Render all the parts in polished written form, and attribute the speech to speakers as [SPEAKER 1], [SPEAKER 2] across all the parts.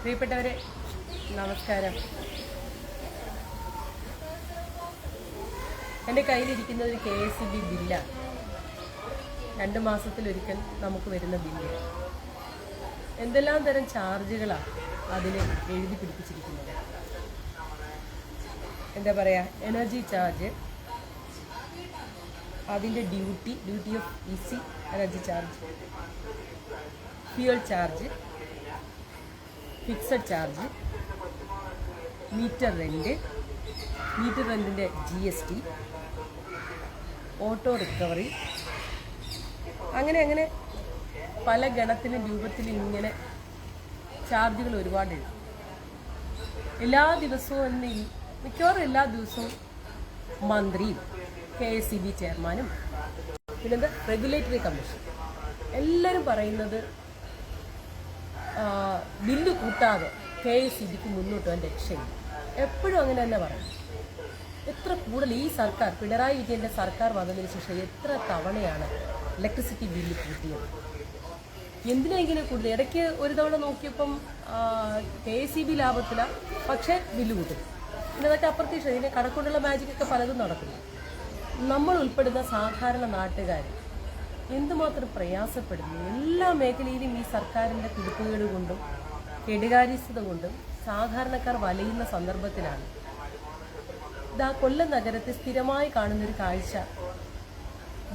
[SPEAKER 1] പ്രിയപ്പെട്ടവരെ, നമസ്കാരം. എൻ്റെ കയ്യിലിരിക്കുന്നത് ഒരു KSEB ബില്ലാണ്. 2 മാസത്തിലൊരിക്കൽ നമുക്ക് വരുന്ന ബില്ല്. എന്തെല്ലാം തരം ചാർജുകളാണ് അതിൽ എഴുതി പിടിപ്പിച്ചിരിക്കുന്നത്. എന്താ പറയുക, എനർജി ചാർജ്, അതിൻ്റെ duty of EC energy charge, fuel charge, fixed charge, meter റെൻറ്റിൻ്റെ GST, ഓട്ടോ റിക്കവറി, അങ്ങനെ പല ഗണത്തിലും രൂപത്തിലും ഇങ്ങനെ ചാർജുകൾ ഒരുപാട് എഴുതും. എല്ലാ ദിവസവും മിക്കവാറും എല്ലാ ദിവസവും മന്ത്രിയും KSEB ചെയർമാനും പിന്നെന്താ റെഗുലേറ്ററി കമ്മീഷൻ എല്ലാവരും പറയുന്നത് ബില്ല് കൂട്ടാതെ KSEBക്ക് മുന്നോട്ട് പോകാൻ രക്ഷയില്ല. എപ്പോഴും അങ്ങനെ തന്നെ പറയും. എത്ര കൂടുതൽ ഈ സർക്കാർ, പിണറായി വിജയൻ്റെ സർക്കാർ വന്നതിന് ശേഷം എത്ര തവണയാണ് ഇലക്ട്രിസിറ്റി ബില്ല് കൂട്ടിയത്? എന്തിനാ ഇങ്ങനെ കൂടുതൽ? ഇടയ്ക്ക് ഒരു തവണ നോക്കിയപ്പം KSEB ലാഭത്തിലാണ്, പക്ഷേ ബില്ല് കൂട്ടും. പിന്നെ അതൊക്കെ അപ്രത്യക്ഷം. ഇതിനെ കണക്കൊണ്ടുള്ള മാജിക്കൊക്കെ പലതും നടക്കുന്നു. നമ്മൾ ഉൾപ്പെടുന്ന സാധാരണ നാട്ടുകാർ എന്തുമാത്രം പ്രയാസപ്പെടുന്നു. എല്ലാ മേഖലയിലും ഈ സർക്കാരിൻ്റെ കുടുക്കുകേട് കൊണ്ടും കെടുകാര്യസ്ഥത കൊണ്ടും സാധാരണക്കാർ വലയുന്ന സന്ദർഭത്തിലാണ് കൊല്ലം നഗരത്തിൽ സ്ഥിരമായി കാണുന്നൊരു കാഴ്ച.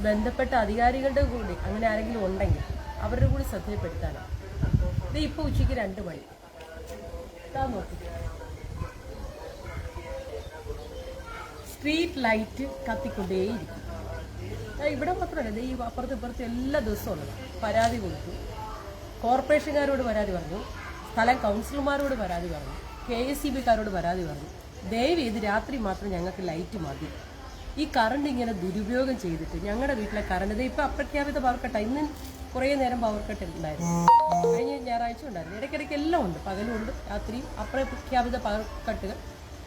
[SPEAKER 1] ബന്ധപ്പെട്ട അധികാരികളുടെ കൂടി അങ്ങനെ ആരെങ്കിലും ഉണ്ടെങ്കിൽ അവരുടെ കൂടി ശ്രദ്ധയിൽപ്പെടുത്താനാണ്. ഇത് ഇപ്പോൾ ഉച്ചയ്ക്ക് 2 മണി നോക്കി സ്ട്രീറ്റ് ലൈറ്റ് കത്തിക്കൊണ്ടേയിരിക്കും. ഇവിടെ മാത്രമല്ല, ഈ അപ്പുറത്ത് ഇപ്പുറത്ത് എല്ലാ ദിവസവും ഉള്ളത്. പരാതി കൊടുത്തു, കോർപ്പറേഷൻകാരോട് പരാതി പറഞ്ഞു, സ്ഥലം കൗൺസിലർമാരോട് പരാതി പറഞ്ഞു, KSEBക്കാരോട് പരാതി പറഞ്ഞു. ദയവ് ചെയ്ത് രാത്രി മാത്രം ഞങ്ങൾക്ക് ലൈറ്റ് മതി. ഈ കറണ്ട് ഇങ്ങനെ ദുരുപയോഗം ചെയ്തിട്ട് ഞങ്ങളുടെ വീട്ടിലെ കറണ്ട് ഇപ്പോൾ അപ്രഖ്യാപിത പവർ കട്ടാണ്. ഇന്ന് കുറേ നേരം പവർ കട്ട് ഉണ്ടായിരുന്നു, കഴിഞ്ഞ ഞായറാഴ്ച ഉണ്ടായിരുന്നു. ഇടയ്ക്കിടയ്ക്ക് എല്ലാം ഉണ്ട്, പകലും ഉണ്ട് രാത്രിയും. അപ്രഖ്യാപിത പവർ കട്ടുകൾ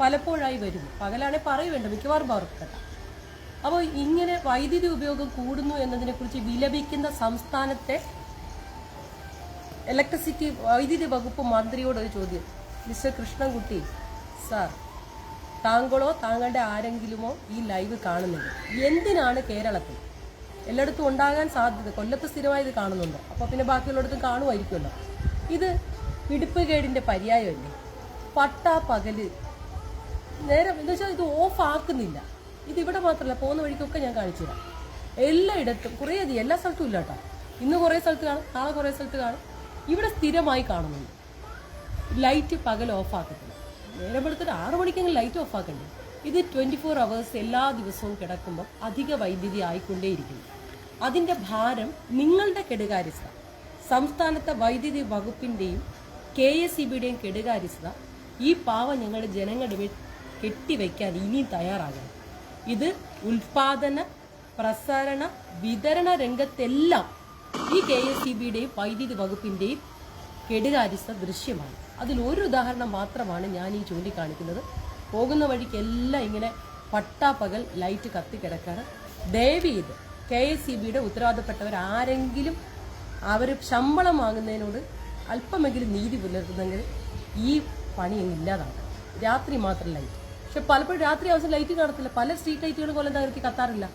[SPEAKER 1] പലപ്പോഴായി വരുന്നു. പകലാണെങ്കിൽ പറയുവേണ്ട, മിക്കവാറും പവർ കട്ടാണ്. അപ്പോൾ ഇങ്ങനെ വൈദ്യുതി ഉപയോഗം കൂടുന്നു എന്നതിനെക്കുറിച്ച് വിലപിക്കുന്ന സംസ്ഥാനത്തെ ഇലക്ട്രിസിറ്റി വൈദ്യുതി വകുപ്പ് മന്ത്രിയോടൊരു ചോദ്യം. മിസ്റ്റർ കൃഷ്ണൻകുട്ടി സാർ, താങ്കളോ താങ്കളുടെ ആരെങ്കിലുമോ ഈ ലൈവ് കാണുന്നുണ്ട്. എന്തിനാണ് കേരളത്തിൽ എല്ലായിടത്തും ഉണ്ടാകാൻ സാധ്യത? കൊല്ലത്ത് സ്ഥിരമായി ഇത് കാണുന്നുണ്ട്, അപ്പോൾ പിന്നെ ബാക്കിയുള്ളിടത്തും കാണുമായിരിക്കുമല്ലോ. ഇത് പിടിപ്പുകേടിൻ്റെ പര്യായമല്ലേ? പകല് നേരം എന്താ വെച്ചാൽ ഇത് ഓഫ് ആക്കുന്നില്ല. ഇതിവിടെ മാത്രമല്ല, പോകുന്ന വഴിക്കൊക്കെ ഞാൻ കാണിച്ചു തരാം. എല്ലായിടത്തും കുറേയധികം, എല്ലാ സ്ഥലത്തും ഇല്ല കേട്ടോ. ഇന്ന് കുറേ സ്ഥലത്ത് കാണും, നാളെ കുറേ സ്ഥലത്ത് കാണും. ഇവിടെ സ്ഥിരമായി കാണുന്നുണ്ട്. ലൈറ്റ് പകൽ ഓഫ് ആക്കത്തില്ല. നേരം എടുത്തിട്ട് 6 മണിക്കെങ്കിലും ലൈറ്റ് ഓഫ് ആക്കണ്ടേ? ഇത് 24 hours എല്ലാ ദിവസവും കിടക്കുമ്പോൾ അധിക വൈദ്യുതി ആയിക്കൊണ്ടേയിരിക്കുന്നു. അതിൻ്റെ ഭാരം നിങ്ങളുടെ കെടുകാര്യസ്ഥ, സംസ്ഥാനത്തെ വൈദ്യുതി വകുപ്പിൻ്റെയും KSEBയുടെയും കെടുകാര്യസ്ഥ ഈ പാവം ഞങ്ങളുടെ ജനങ്ങളുടെ മേൽ കെട്ടിവെക്കാൻ ഇനിയും തയ്യാറാകണം. ഇത് ഉൽപാദന, പ്രസരണ, വിതരണ രംഗത്തെല്ലാം ഈ KSEBയുടെയും വൈദ്യുതി വകുപ്പിൻ്റെയും കെടുകാര്യസ്ഥ ദൃശ്യമാണ്. അതിലൊരു ഉദാഹരണം മാത്രമാണ് ഞാൻ ഈ ചൂണ്ടിക്കാണിക്കുന്നത്. പോകുന്ന വഴിക്കെല്ലാം ഇങ്ങനെ പട്ടാപ്പകൽ ലൈറ്റ് കത്തിക്കിടക്കാണ്. ദയവ് ചെയ്ത് KSEBയുടെ ഉത്തരവാദപ്പെട്ടവർ ആരെങ്കിലും അവർ ശമ്പളം വാങ്ങുന്നതിനോട് അല്പമെങ്കിലും നീതി പുലർത്തുന്നെങ്കിൽ ഈ പണി ഇല്ലാതാണ്. രാത്രി മാത്രം ലൈറ്റ്. പക്ഷെ പലപ്പോഴും രാത്രി അവസരം ലൈറ്റ് കാണത്തില്ല. പല സ്ട്രീറ്റ് ലൈറ്റുകളും കൊല്ലം നഗരത്തിൽ കത്താറില്ല.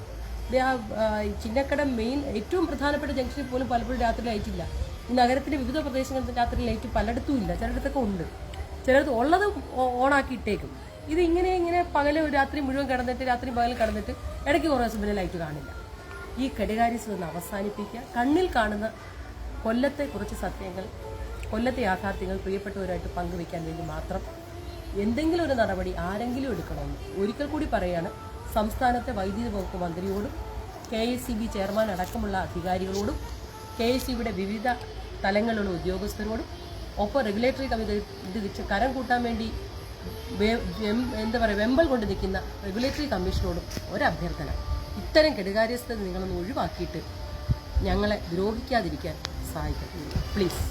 [SPEAKER 1] ചിന്നക്കട മെയിൻ ഏറ്റവും പ്രധാനപ്പെട്ട ജംഗ്ഷനിൽ പോലും പലപ്പോഴും രാത്രി ലൈറ്റ് ഇല്ല. ഈ നഗരത്തിൻ്റെ വിവിധ പ്രദേശങ്ങളിൽ രാത്രി ലൈറ്റ് പലയിടത്തും ഇല്ല, ചിലയിടത്തൊക്കെ ഉണ്ട്. ചിലയിടത്ത് ഉള്ളത് ഓണാക്കിയിട്ടേക്കും. ഇത് ഇങ്ങനെ പകല് രാത്രി മുഴുവൻ കിടന്നിട്ട് രാത്രി പകൽ കിടന്നിട്ട് ഇടയ്ക്ക് കുറേ ദിവസം പിന്നെ ലൈറ്റ് കാണില്ല. ഈ കെടുകാര്യസ്ഥത അവസാനിപ്പിക്കുക. കണ്ണിൽ കാണുന്ന കൊല്ലത്തെ കുറച്ച് സത്യങ്ങൾ, കൊല്ലത്തെ യാഥാർത്ഥ്യങ്ങൾ പ്രിയപ്പെട്ടവരായിട്ട് പങ്കുവയ്ക്കാൻ വേണ്ടി മാത്രം എന്തെങ്കിലും ഒരു നടപടി ആരെങ്കിലും എടുക്കണമെന്ന് ഒരിക്കൽ കൂടി പറയുകയാണ്. സംസ്ഥാനത്തെ വൈദ്യുതി വകുപ്പ് മന്ത്രിയോടും KSEB ചെയർമാൻ അടക്കമുള്ള അധികാരികളോടും KSEBയുടെ വിവിധ തലങ്ങളിലുള്ള ഉദ്യോഗസ്ഥരോടും ഒപ്പം റെഗുലേറ്ററി കമ്മിറ്റി കരം കൂട്ടാൻ വേണ്ടി വെമ്പൽ കൊണ്ട് നിൽക്കുന്ന റെഗുലേറ്ററി കമ്മീഷനോടും ഒരഭ്യർത്ഥന. ഇത്തരം കെടുകാര്യസ്ഥത നിങ്ങളൊന്ന് ഒഴിവാക്കിയിട്ട് ഞങ്ങളെ ദ്രോഹിക്കാതിരിക്കാൻ സഹായിക്കും പ്ലീസ്.